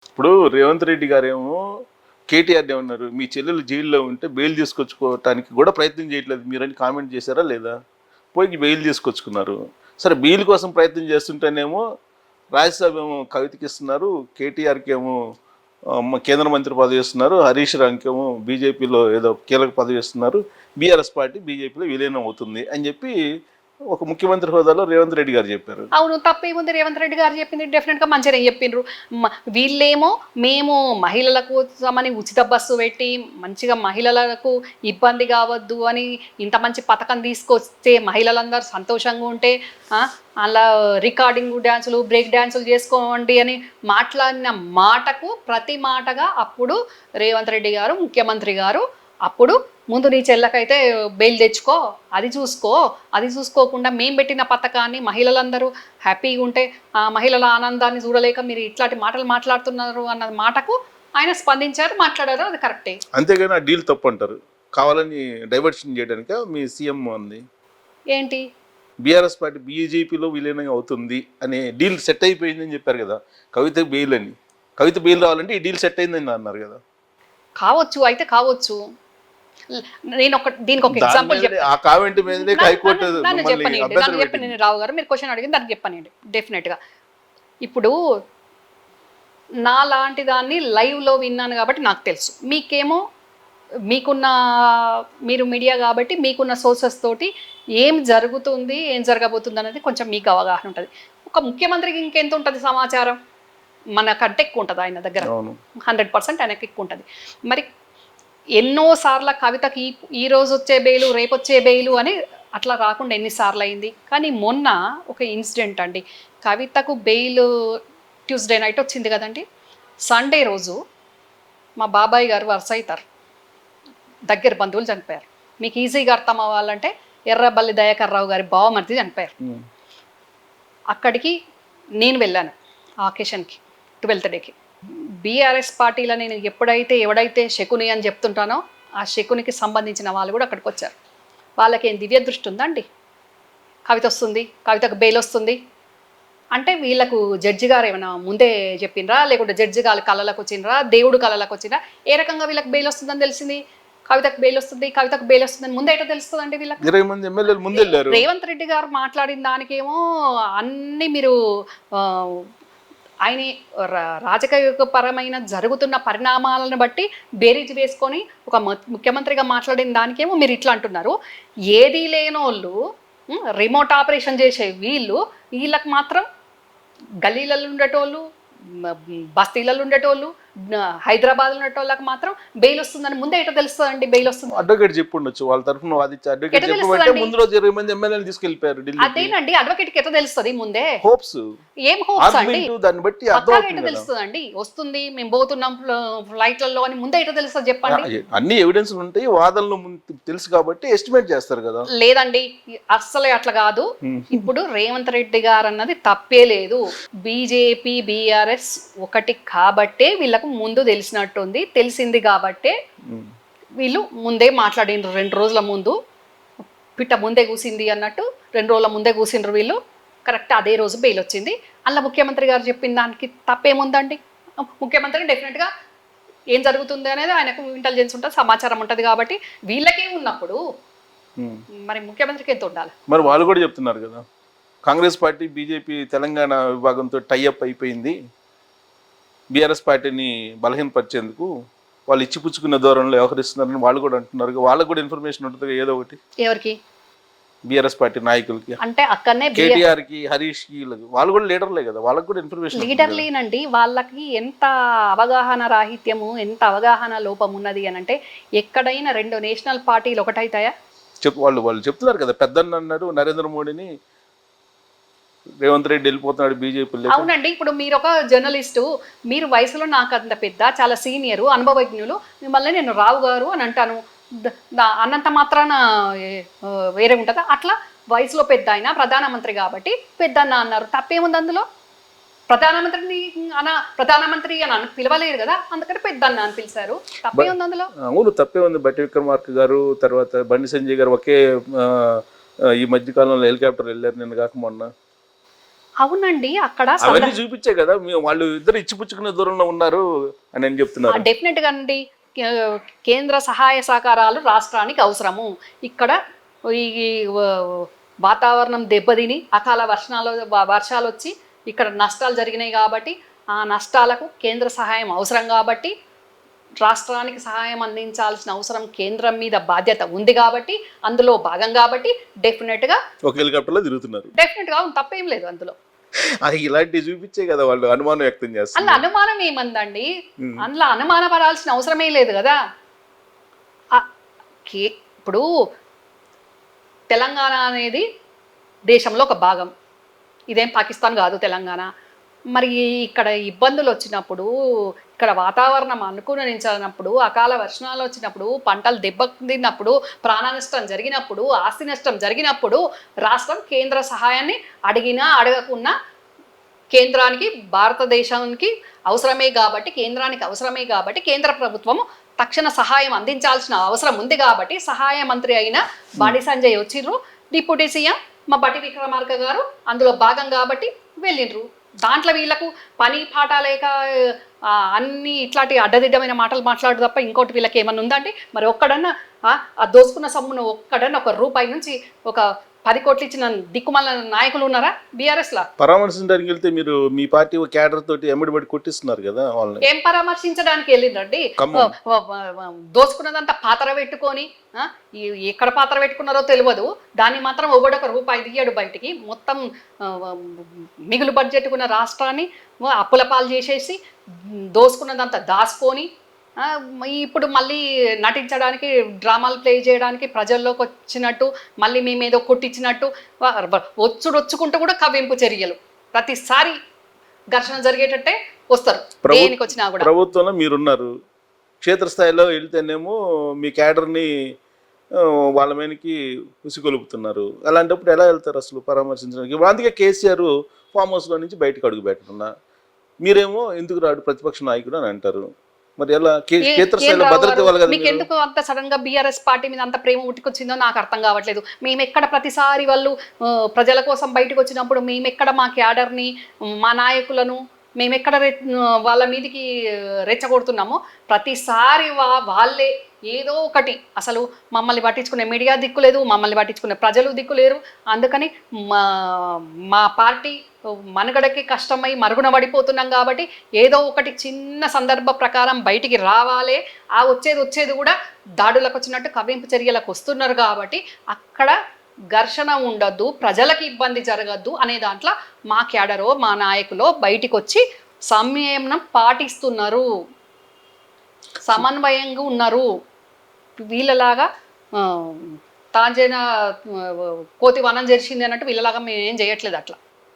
ఇప్పుడు రేవంత్ రెడ్డి గారేమో కేటీఆర్ ఏమన్నారు, మీ చెల్లెలు జైల్లో ఉంటే బెయిల్ తీసుకొచ్చుకోవటానికి కూడా ప్రయత్నం చేయట్లేదు మీరని కామెంట్ చేశారా లేదా? పోయి బెయిల్ తీసుకొచ్చుకున్నారు. సరే బెయిల్ కోసం ప్రయత్నం చేస్తుంటేనేమో రాజ్యసభ ఏమో కవితకి ఇస్తున్నారు, కేటీఆర్కి ఏమో కేంద్ర మంత్రి పదవి ఇస్తున్నారు, హరీష్ రావుకేమో బీజేపీలో ఏదో కీలక పదవి ఇస్తున్నారు, బీఆర్ఎస్ పార్టీ బీజేపీలో విలీనం అవుతుంది అని చెప్పి ఒక ముఖ్యమంత్రి హోదాలో రేవంత్ రెడ్డి గారు చెప్పారు. అవును, తప్పేముంది? రేవంత్ రెడ్డి గారు చెప్పింది డెఫినెట్గా మంచిగా చెప్పిండ్రు. వీళ్ళేమో మేము మహిళల కోసమని ఉచిత బస్సు పెట్టి మంచిగా మహిళలకు ఇబ్బంది కావద్దు అని ఇంత మంచి పథకం తీసుకొస్తే మహిళలందరూ సంతోషంగా ఉంటే అలా రికార్డింగ్ డ్యాన్సులు బ్రేక్ డ్యాన్సులు చేసుకోండి అని మాట్లాడిన మాటకు ప్రతి మాటగా అప్పుడు రేవంత్ రెడ్డి గారు ముఖ్యమంత్రి గారు అప్పుడు ముందు నీ చెల్లకైతే బెయిల్ తెచ్చుకో, అది చూసుకో, అది చూసుకోకుండా మేము పెట్టిన పథకాన్ని మహిళలందరూ హ్యాపీగా ఉంటే ఆ మహిళల ఆనందాన్ని చూడలేక మీరు ఇట్లాంటి మాటలు మాట్లాడుతున్నారు అన్న మాటకు ఆయన స్పందించారు, మాట్లాడారు, అది కరెక్టే. అంతేగాని ఆ డీల్ తప్పు అంటారు, కావాలని డైవర్షన్ చేయడానికి మీ సీఎం అంది ఏంటి బీఆర్ఎస్ పార్టీ బీజేపీలో విలీనం అవుతుంది అనే డీల్ సెట్ అయిపోయిందని చెప్పారు కదా, కవిత బెయిల్ అని. కవిత బెయిల్ రావాలంటే ఈ డీల్ సెట్ అయిందని అన్నారు కదా. కావచ్చు, అయితే కావచ్చు. నేను దీనికి ఒక ఎగ్జాంపుల్ చెప్పండి రావు గారు, మీరు క్వశ్చన్ అడిగింది దానికి చెప్పనండి డెఫినెట్గా. ఇప్పుడు నా లాంటి దాన్ని లైవ్లో విన్నాను కాబట్టి నాకు తెలుసు, మీకేమో మీరు మీడియా కాబట్టి మీకున్న సోర్సెస్ తోటి ఏం జరుగుతుంది ఏం జరగబోతుంది అనేది కొంచెం మీకు అవగాహన ఉంటుంది. ఒక ముఖ్యమంత్రికి ఇంకెంత ఉంటుంది సమాచారం? మనకంటే ఎక్కువ ఉంటుంది ఆయన దగ్గర, 100% ఆయనకి ఎక్కువ ఉంటుంది. మరి ఎన్నోసార్లు కవితకి ఈ రోజు వచ్చే బెయిలు రేపు వచ్చే బెయిలు అని అట్లా రాకుండా ఎన్నిసార్లు అయింది. కానీ మొన్న ఒక ఇన్సిడెంట్ అండి, కవితకు బెయిల్ ట్యూస్డే నైట్ వచ్చింది కదండి, సండే రోజు మా బాబాయ్ గారు వరుస అవుతారు, దగ్గర బంధువులు చనిపోయారు. మీకు ఈజీగా అర్థం అవ్వాలంటే ఎర్రబల్లి దయాకర్ రావు గారి బావమరిది చనిపోయారు. అక్కడికి నేను వెళ్ళాను ఆ అకేషన్కి, 12th డేకి. బీఆర్ఎస్ పార్టీలో నేను ఎవడైతే శకుని అని చెప్తుంటానో ఆ శకునికి సంబంధించిన వాళ్ళు కూడా అక్కడికి వచ్చారు. వాళ్ళకి ఏం దివ్య దృష్టి ఉందండి? కవిత వస్తుంది, కవితకు బెయిల్ వస్తుంది అంటే వీళ్ళకు జడ్జి గారు ఏమైనా ముందే చెప్పినరా, లేకుంటే జడ్జి గారు కళలకు వచ్చినరా, దేవుడు కళలకు వచ్చినరా? ఏ రకంగా వీళ్ళకి బెయిల్ వస్తుందని తెలిసింది? కవితకు బెయిల్ వస్తుందని ముందే ఎట్లా తెలుస్తుందండి వీళ్ళకి? 20 మంది ఎమ్మెల్యేలు ముందు వెళ్ళారు. రేవంత్ రెడ్డి గారు మాట్లాడిన దానికేమో అన్ని మీరు ఆయన రాజకీయపరమైన జరుగుతున్న పరిణామాలను బట్టి బేరీజు వేసుకొని ఒక ముఖ్యమంత్రిగా మాట్లాడిన దానికేమో మీరు ఇట్లా అంటున్నారు. ఏదీ లేనోళ్ళు రిమోట్ ఆపరేషన్ చేసే వీళ్ళకి మాత్రం గల్లీలలో ఉండేటోళ్ళు, బస్తీలలో ఉండేటోళ్ళు, హైదరాబాద్లో ఉండేటోళ్ళకి మాత్రం బెయిల్ వస్తుందని ముందే ఎట్లా తెలుస్తుందండి? బెయిల్ వస్తుంది అడ్వకేట్ చెప్పి ఉండొచ్చు, వాళ్ళ తరఫున వాదించి అడ్వకేట్ ముందు రోజు 20 మంది ఎమ్మెల్యేలు తీసుకెళ్లిపోయారు. అదేనండి, అడ్వకేట్కి ఎట్లా తెలుస్తుంది ముందే? హోప్స్, ఏం హోప్స్ అండి? దాన్ని బట్టి ఎట్లా తెలుస్తుందండి? వస్తుంది, మేము పోతున్నాం ఫ్లైట్లలో అని ముందే ఎట్లా తెలుస్తుంది చెప్పండి? అన్ని ఎవిడెన్స్ ఉంటాయి, వాదనలు తెలుసు కాబట్టి ఎస్టిమేట్ చేస్తారు కదా. లేదండి, అస్సలే అట్లా కాదు. ఇప్పుడు రేవంత్ రెడ్డి గారు అన్నది తప్పే లేదు. బీజేపీ బీఆర్ఎస్ ఒకటి కాబట్టే వీళ్ళకు ముందు తెలిసినట్టుంది, తెలిసింది కాబట్టే వీళ్ళు ముందే మాట్లాడినరు. 2 రోజుల ముందు పిట్ట ముందే కూసింది అన్నట్టు 2 రోజుల ముందే కూసిండ్రు వీళ్ళు. కరెక్ట్ అదే రోజు బెయిల్ వచ్చింది. అలా ముఖ్యమంత్రి గారు చెప్పిన దానికి తప్పేముందండి? ముఖ్యమంత్రి డెఫినెట్గా ఏం జరుగుతుంది అనేది ఆయనకు ఇంటెలిజెన్స్ ఉంటుంది, సమాచారం ఉంటుంది కాబట్టి వీళ్ళకే ఉన్నప్పుడు మరి ముఖ్యమంత్రికి ఎంత ఉండాలి? మరి వాళ్ళు కూడా చెప్తున్నారు కదా, కాంగ్రెస్ పార్టీ బీజేపీ తెలంగాణ విభాగంతో టైఅప్ అయిపోయింది, బీఆర్ఎస్ పార్టీని బలహీనపరిచేందుకు వాళ్ళు ఇచ్చిపుచ్చుకున్న ధోరణిలో వ్యవహరిస్తున్నారని వాళ్ళు కూడా అంటున్నారు. వాళ్ళకు కూడా ఇన్ఫర్మేషన్ ఉంటుంది ఏదో ఒకటి. ఎవరికి? బీఆర్ఎస్ పార్టీ నాయకులకి. అంటే అక్కడనే కేటీఆర్ కి, హరీష్ కి, వాళ్ళు కూడా లీడర్లే కదా, వాళ్ళకి కూడా ఇన్ఫర్మేషన్. లీడర్లేనండి, వాళ్ళకి ఎంత అవగాహన రాహిత్యము, ఎంత అవగాహన లోపం ఉన్నది అని అంటే, ఎక్కడైనా 2 నేషనల్ పార్టీలు ఒకటైతాయా? వాళ్ళు చెప్తున్నారు కదా, పెద్దన్న అన్నారు నరేంద్ర మోడీని, రేవంత్ రెడ్డి వెళ్ళిపోతున్నాడు బీజేపీ. అవునండి, ఇప్పుడు మీరు ఒక జర్నలిస్టు, మీరు వయసులో నాకు అంత పెద్ద, చాలా సీనియరు, అనుభవజ్ఞులు, మిమ్మల్ని నేను రావు గారు అని అంటాను, అన్నంత మాత్రాన వేరే ఉంటుందా? అట్లా వయసులో పెద్ద అయినా ప్రధానమంత్రి కాబట్టి పెద్దన్న అన్నారు, తప్పేముంది అందులో? ప్రధానమంత్రి అని పిలవలేరు కదా, అందుకని పెద్దన్న అని పిలిచారు, తప్పేముంది అందులో? అవును, తప్పే ఉంది. బట్టి విక్రమార్క గారు, తర్వాత బండి సంజయ్ గారు ఒకే ఈ మధ్యకాలంలో హెలికాప్టర్ వెళ్ళారు, నిన్న కాక మొన్న. అవునండి అక్కడ అవన్నీ చూపించే కదా వాళ్ళు ఇద్దరు ఇచ్చిపుచ్చుకునే దూరంలో ఉన్నారు అని అని చెప్తున్నారు. డెఫినెట్గా అండి కేంద్ర సహాయ సహకారాలు రాష్ట్రానికి అవసరము. ఇక్కడ ఈ వాతావరణం దెబ్బతిని అకాల వర్షాలు వచ్చి ఇక్కడ నష్టాలు జరిగినాయి కాబట్టి ఆ నష్టాలకు కేంద్ర సహాయం అవసరం కాబట్టి రాష్ట్రానికి సహాయం అందించాల్సిన అవసరం కేంద్రం మీద బాధ్యత ఉంది కాబట్టి అందులో భాగం కాబట్టి డెఫినెట్గా ఒక హెలికాప్టర్లో తిరుగుతున్నారు. తప్పేం లేదు అందులో. అది ఇలాంటివి చూపించే కదా వాళ్ళు అనుమానం వ్యక్తం చేస్తారు. అందులో అనుమానం ఏమందండి, అందులో అనుమాన పడాల్సిన అవసరమే లేదు కదా. ఇప్పుడు తెలంగాణ అనేది దేశంలో ఒక భాగం, ఇదేం పాకిస్తాన్ కాదు తెలంగాణ. మరి ఇక్కడ ఇబ్బందులు వచ్చినప్పుడు, ఇక్కడ వాతావరణం అనుకూలించినప్పుడు, అకాల వర్షాలు వచ్చినప్పుడు, పంటలు దెబ్బతిన్నప్పుడు, ప్రాణ నష్టం జరిగినప్పుడు, ఆస్తి నష్టం జరిగినప్పుడు రాష్ట్రం కేంద్ర సహాయాన్ని అడిగినా అడగకున్నా కేంద్రానికి భారతదేశానికి అవసరమే కాబట్టి కేంద్ర ప్రభుత్వము తక్షణ సహాయం అందించాల్సిన అవసరం ఉంది కాబట్టి సహాయ మంత్రి అయిన బండి సంజయ్ వచ్చిర్రు, డిప్యూటీ సీఎం మా బట్టి విక్రమార్క గారు అందులో భాగం కాబట్టి వెళ్ళిండ్రు. దాంట్లో వీళ్ళకు పని పాట లేక అన్ని ఇట్లాంటి అడ్డదిడ్డమైన మాటలు మాట్లాడు తప్ప ఇంకోటి వీళ్ళకి ఏమన్నా ఉందంటే, మరి ఒక్కడన్నా ఆ దోసుకున్న సొమ్మును ఒక్కడన్నా ₹1 నుంచి ఒక 10 కోట్లు ఇచ్చిన దిక్కుమల్ల నాయకులు ఉన్నారా బీఆర్ఎస్ లా? పరామర్శించడానికి వెళ్తే మీరు మీ పార్టీ క్యాడర్ తోటి ఎమ్మడిబడి కొట్టిస్తున్నారు కదా వాళ్ళని. ఏం పరామర్శించడానికి వెళ్ళిందండి? దోసుకున్నదంతా పాత్ర పెట్టుకొని ఎక్కడ పాత్ర పెట్టుకున్నారో తెలియదు, దాన్ని మాత్రం ఒకడొక ₹1 తీయడు బయటికి. మొత్తం మిగులు బడ్జెట్కున్న రాష్ట్రాన్ని అప్పుల పాలు చేసేసి దోసుకున్నదంతా దాచుకొని ఇప్పుడు మళ్ళీ నటించడానికి, డ్రామాలు ప్లే చేయడానికి, ప్రజల్లోకి వచ్చినట్టు మళ్ళీ మేమేదో కొట్టించినట్టు వచ్చుకుంటూ కూడా కవ్వింపు చర్యలు. ప్రతిసారి ఘర్షణ జరిగేటట్టే వస్తారు దేనికి వచ్చినా కూడా. ప్రభుత్వంలో మీరున్నారు, క్షేత్రస్థాయిలో వెళ్తేనేమో మీ క్యాడర్ని వాళ్ళ మీదకి ఉసిగొలుపుతున్నారు. అలాంటప్పుడు ఎలా వెళ్తారు అసలు పరామర్శించడానికి? అందుకే కేసీఆర్ ఫామ్ హౌస్లో నుంచి బయటకు అడుగు పెట్టనున్నా, మీరేమో ఎందుకు రాడు ప్రతిపక్ష నాయకుడు అని అంటారు. మరి ఎలా క్షేత్రస్థాయిలో భద్రత ఇవ్వాలి కదా? మీకు ఎందుకు అంత సడన్ గా బీఆర్ఎస్ పార్టీ మీద అంత ప్రేమ ఉట్టుకొచ్చిందో నాకు అర్థం కావట్లేదు. మేము ఎక్కడ ప్రతిసారి వాళ్ళు ప్రజల కోసం బయటకు వచ్చినప్పుడు మేమెక్కడ మా క్యాడర్ని, మా నాయకులను మేమెక్కడ వాళ్ళ మీదకి రెచ్చగొడుతున్నామో ప్రతిసారి వాళ్ళే ఏదో ఒకటి, అసలు మమ్మల్ని పట్టించుకునే మీడియా దిక్కు లేదు, మమ్మల్ని పట్టించుకునే ప్రజలు దిక్కు లేరు. అందుకని మా పార్టీ మనుగడకి కష్టమై మరుగున పడిపోతున్నాం కాబట్టి ఏదో ఒకటి చిన్న సందర్భ ప్రకారం బయటికి రావాలి. వచ్చేది కూడా దాడులకు వచ్చినట్టు కవ్వింపు చర్యలకు వస్తున్నారు కాబట్టి అక్కడ ఘర్షణ ఉండద్దు, ప్రజలకు ఇబ్బంది జరగద్దు అనే దాంట్లో మా క్యాడరో మా నాయకులో బయటికి వచ్చి సంయమనం పాటిస్తున్నారు, సమన్వయంగా ఉన్నారు. వీళ్ళలాగా తాంజేన కోతి వనం జరిచింది అన్నట్టు వీళ్ళలాగా మేము ఏం చేయట్లేదు అట్లా.